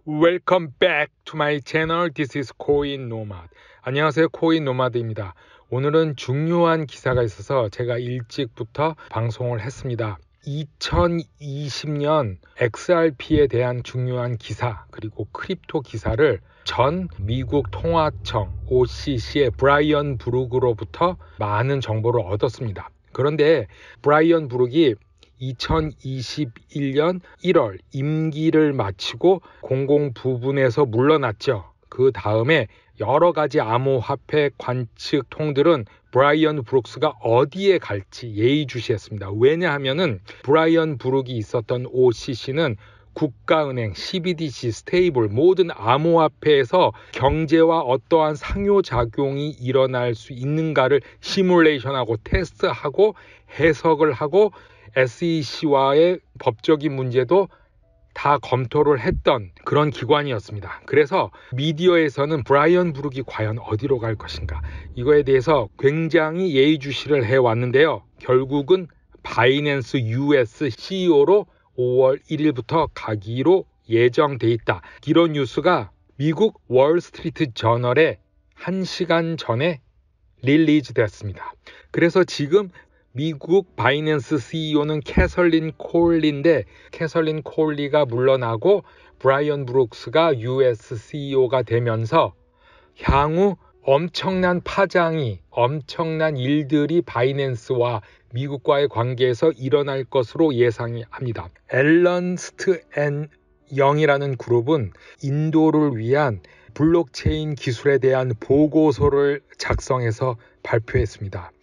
Welcome back to my channel. This is Coin Nomad. 안녕하세요. 코인 노마드입니다. 오늘은 중요한 기사가 있어서 제가 일찍부터 방송을 했습니다. 2020년 XRP에 대한 중요한 기사 그리고 크립토 기사를 전 미국 통화청 OCC의 브라이언 브룩으로부터 많은 정보를 얻었습니다. 그런데 브라이언 브룩이 2021년 1월 임기를 마치고 공공부문에서 물러났죠. 그 다음에 여러 가지 암호화폐 관측통들은 브라이언 브룩스가 어디에 갈지 예의주시했습니다. 왜냐하면은 브라이언 브룩이 있었던 OCC는 국가은행, CBDC, 스테이블 모든 암호화폐에서 경제와 어떠한 상호작용이 일어날 수 있는가를 시뮬레이션하고 테스트하고 해석을 하고 SEC와의 법적인 문제도 다 검토를 했던 그런 기관이었습니다. 그래서 미디어에서는 브라이언 브룩이 과연 어디로 갈 것인가 이거에 대해서 굉장히 예의주시를 해왔는데요. 결국은 바이낸스 US CEO로 5월 1일부터 가기로 예정돼 있다. 이런 뉴스가 미국 월스트리트 저널에 1시간 전에 릴리즈 됐습니다. 그래서 지금 미국 바이낸스 CEO는 캐설린 콜리인데 캐설린 콜리가 물러나고 브라이언 브룩스가 US CEO가 되면서 향후 엄청난 파장이 엄청난 일들이 바이낸스와 미국과의 관계에서 일어날 것으로 예상합니다. 앨런스트 앤 영이라는 그룹은 인도를 위한 블록체인 기술에 대한 보고서를 작성해서 발표했습니다.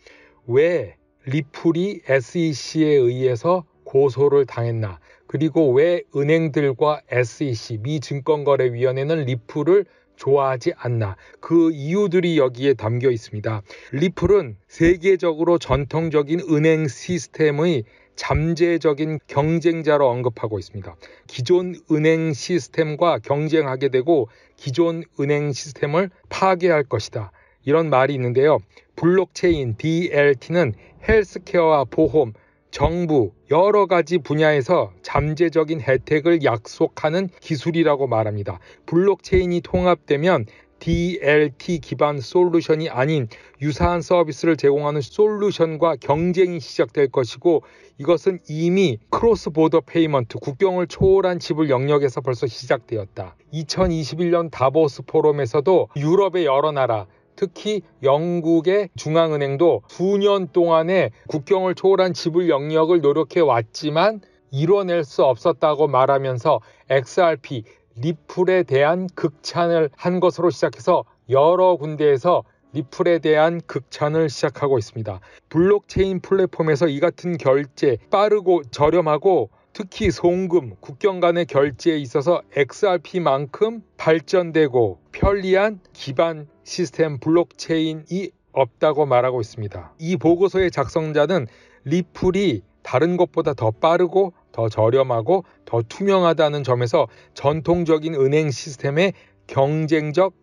왜 리플이 SEC에 의해서 고소를 당했나? 그리고 왜 은행들과 SEC, 미 증권거래위원회는 리플을 좋아하지 않나? 그 이유들이 여기에 담겨 있습니다. 리플은 세계적으로 전통적인 은행 시스템의 잠재적인 경쟁자로 언급하고 있습니다. 기존 은행 시스템과 경쟁하게 되고 기존 은행 시스템을 파괴할 것이다. 이런 말이 있는데요. 블록체인 DLT는 헬스케어와 보험, 정부 여러 가지 분야에서 잠재적인 혜택을 약속하는 기술이라고 말합니다. 블록체인이 통합되면 DLT 기반 솔루션이 아닌 유사한 서비스를 제공하는 솔루션과 경쟁이 시작될 것이고 이것은 이미 크로스 보더 페이먼트, 국경을 초월한 지불 영역에서 벌써 시작되었다. 2021년 다보스 포럼에서도 유럽의 여러 나라 특히 영국의 중앙은행도 수년 동안에 국경을 초월한 지불 영역을 노력해 왔지만 이뤄낼 수 없었다고 말하면서 XRP, 리플에 대한 극찬을 한 것으로 시작해서 여러 군데에서 리플에 대한 극찬을 시작하고 있습니다. 블록체인 플랫폼에서 이 같은 결제 빠르고 저렴하고 특히 송금, 국경 간의 결제에 있어서 XRP만큼 발전되고 편리한 기반 시스템 블록체인이 없다고 말하고 있습니다. 이 보고서의 작성자는 리플이 다른 것보다 더 빠르고 더 저렴하고 더 투명하다는 점에서 전통적인 은행 시스템의 경쟁적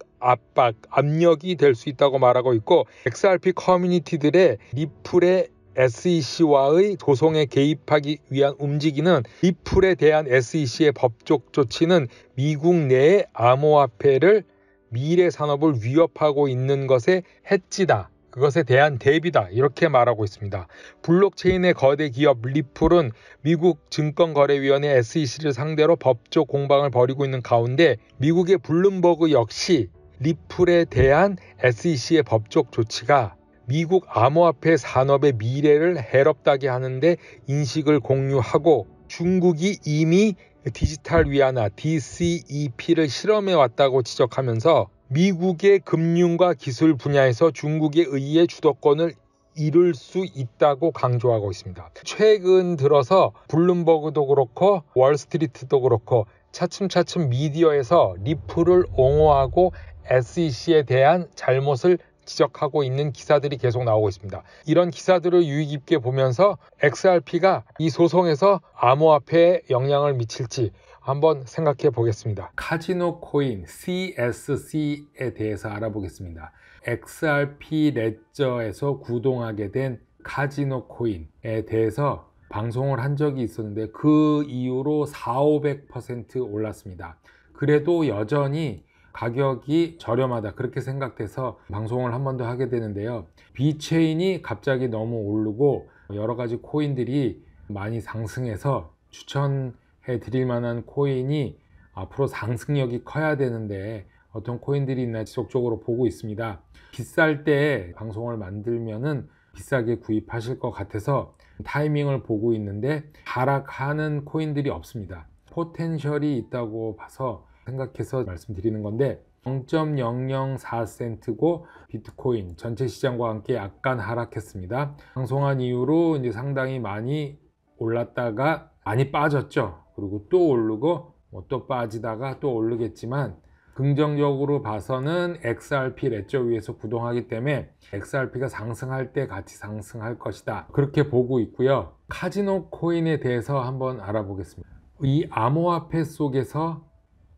압력이 될 수 있다고 말하고 있고 XRP 커뮤니티들의 리플의 SEC와의 소송에 개입하기 위한 움직이는 리플에 대한 SEC의 법적 조치는 미국 내의 암호화폐를 미래 산업을 위협하고 있는 것의 해지다. 그것에 대한 대비다. 이렇게 말하고 있습니다. 블록체인의 거대 기업 리플은 미국 증권거래위원회 SEC를 상대로 법적 공방을 벌이고 있는 가운데 미국의 블룸버그 역시 리플에 대한 SEC의 법적 조치가 미국 암호화폐 산업의 미래를 해롭다게 하는데 인식을 공유하고 중국이 이미 디지털 위안화 DCEP를 실험해 왔다고 지적하면서 미국의 금융과 기술 분야에서 중국에 의해 주도권을 이룰 수 있다고 강조하고 있습니다. 최근 들어서 블룸버그도 그렇고 월스트리트도 그렇고 차츰차츰 미디어에서 리플을 옹호하고 SEC에 대한 잘못을 지적하고 있는 기사들이 계속 나오고 있습니다. 이런 기사들을 유의 깊게 보면서 XRP가 이 소송에서 암호화폐에 영향을 미칠지 한번 생각해 보겠습니다. 카지노 코인 CSC에 대해서 알아보겠습니다. XRP 레저에서 구동하게 된 카지노 코인에 대해서 방송을 한 적이 있었는데 그 이후로 400~500% 올랐습니다. 그래도 여전히 가격이 저렴하다 그렇게 생각돼서 방송을 한 번 더 하게 되는데요. 비체인이 갑자기 너무 오르고 여러 가지 코인들이 많이 상승해서 추천해 드릴 만한 코인이 앞으로 상승력이 커야 되는데 어떤 코인들이 있나 지속적으로 보고 있습니다. 비쌀 때 방송을 만들면은 비싸게 구입하실 것 같아서 타이밍을 보고 있는데 하락하는 코인들이 없습니다. 포텐셜이 있다고 봐서 생각해서 말씀드리는 건데 0.004센트고 비트코인 전체 시장과 함께 약간 하락했습니다. 방송한 이후로 이제 상당히 많이 올랐다가 많이 빠졌죠. 그리고 또 오르고 또 빠지다가 또 오르겠지만 긍정적으로 봐서는 XRP 레저 위에서 구동하기 때문에 XRP가 상승할 때 같이 상승할 것이다 그렇게 보고 있고요. 카지노 코인에 대해서 한번 알아보겠습니다. 이 암호화폐 속에서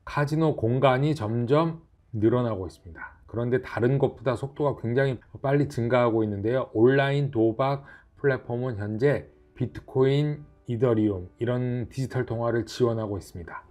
카지노 공간이 점점 늘어나고 있습니다. 그런데 다른 것보다 속도가 굉장히 빨리 증가하고 있는데요. 온라인 도박 플랫폼은 현재 비트코인, 이더리움 이런 디지털 통화를 지원하고 있습니다.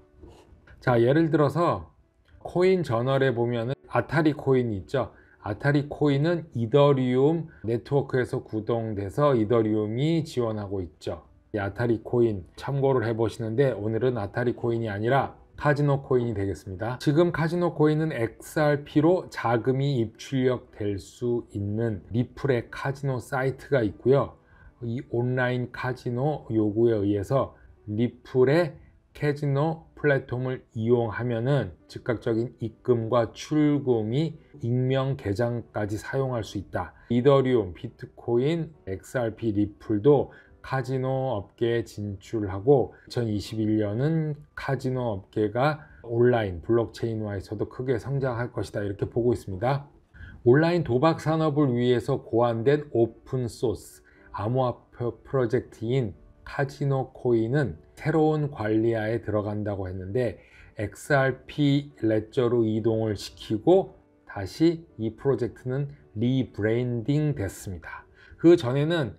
자, 예를 들어서 코인 저널에 보면은 아타리 코인이 있죠. 아타리 코인은 이더리움 네트워크에서 구동돼서 이더리움이 지원하고 있죠. 이 아타리 코인 참고를 해 보시는데 오늘은 아타리 코인이 아니라 카지노 코인이 되겠습니다. 지금 카지노 코인은 XRP로 자금이 입출력 될 수 있는 리플의 카지노 사이트가 있고요. 이 온라인 카지노 요구에 의해서 리플의 카지노 플랫폼을 이용하면은 즉각적인 입금과 출금이 익명 계장까지 사용할 수 있다. 이더리움, 비트코인, XRP, 리플도 카지노 업계에 진출하고 2021년은 카지노 업계가 온라인 블록체인화에서도 크게 성장할 것이다 이렇게 보고 있습니다. 온라인 도박 산업을 위해서 고안된 오픈소스 암호화폐 프로젝트인 카지노 코인은 새로운 관리하에 들어간다고 했는데 XRP 레저로 이동을 시키고 다시 이 프로젝트는 리브랜딩 됐습니다. 그 전에는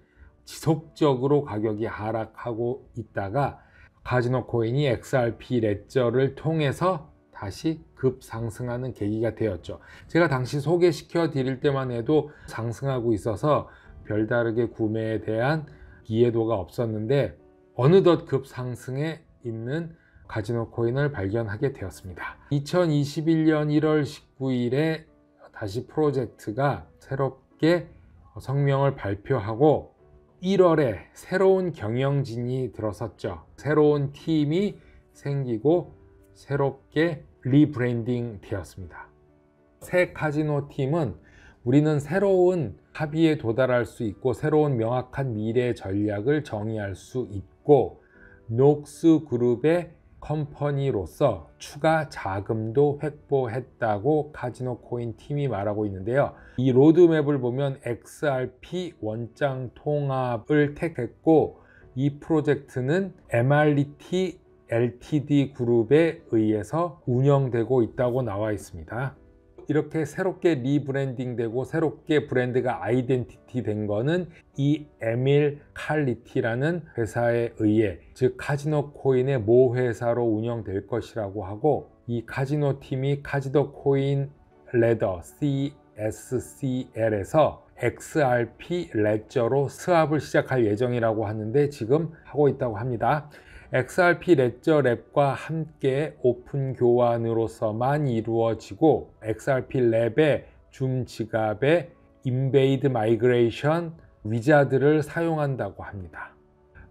지속적으로 가격이 하락하고 있다가 카지노 코인이 XRP 레저를 통해서 다시 급상승하는 계기가 되었죠. 제가 당시 소개시켜 드릴 때만 해도 상승하고 있어서 별다르게 구매에 대한 이해도가 없었는데 어느덧 급상승에 있는 카지노 코인을 발견하게 되었습니다. 2021년 1월 19일에 다시 프로젝트가 새롭게 성명을 발표하고 1월에 새로운 경영진이 들어섰죠. 새로운 팀이 생기고 새롭게 리브랜딩 되었습니다. 새 카지노 팀은 우리는 새로운 합의에 도달할 수 있고 새로운 명확한 미래 전략을 정의할 수 있고 녹스 그룹의 컴퍼니로서 추가 자금도 확보했다고 카지노 코인 팀이 말하고 있는데요. 이 로드맵을 보면 XRP 원장 통합을 택했고 이 프로젝트는 MRT LTD 그룹에 의해서 운영되고 있다고 나와 있습니다. 이렇게 새롭게 리브랜딩 되고 새롭게 브랜드가 아이덴티티 된 거는 이 에밀 칼리티라는 회사에 의해 즉 카지노 코인의 모 회사로 운영될 것이라고 하고 이 카지노 팀이 카지노 코인 레더 CSCL에서 XRP 레저로 스왑을 시작할 예정이라고 하는데 지금 하고 있다고 합니다. XRP 레저 랩과 함께 오픈 교환으로서만 이루어지고 XRP 랩의 줌 지갑의 인베이드 마이그레이션 위자드를 사용한다고 합니다.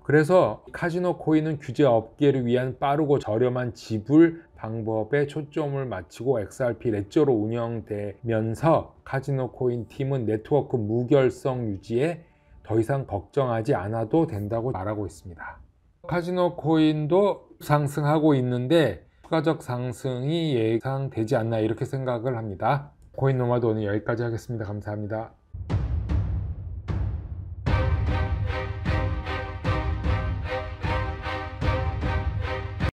그래서 카지노 코인은 규제 업계를 위한 빠르고 저렴한 지불 방법에 초점을 맞추고 XRP 레저로 운영되면서 카지노 코인 팀은 네트워크 무결성 유지에 더 이상 걱정하지 않아도 된다고 말하고 있습니다. 카지노 코인도 상승하고 있는데 추가적 상승이 예상되지 않나 이렇게 생각을 합니다. 코인 노마드 오늘 여기까지 하겠습니다. 감사합니다.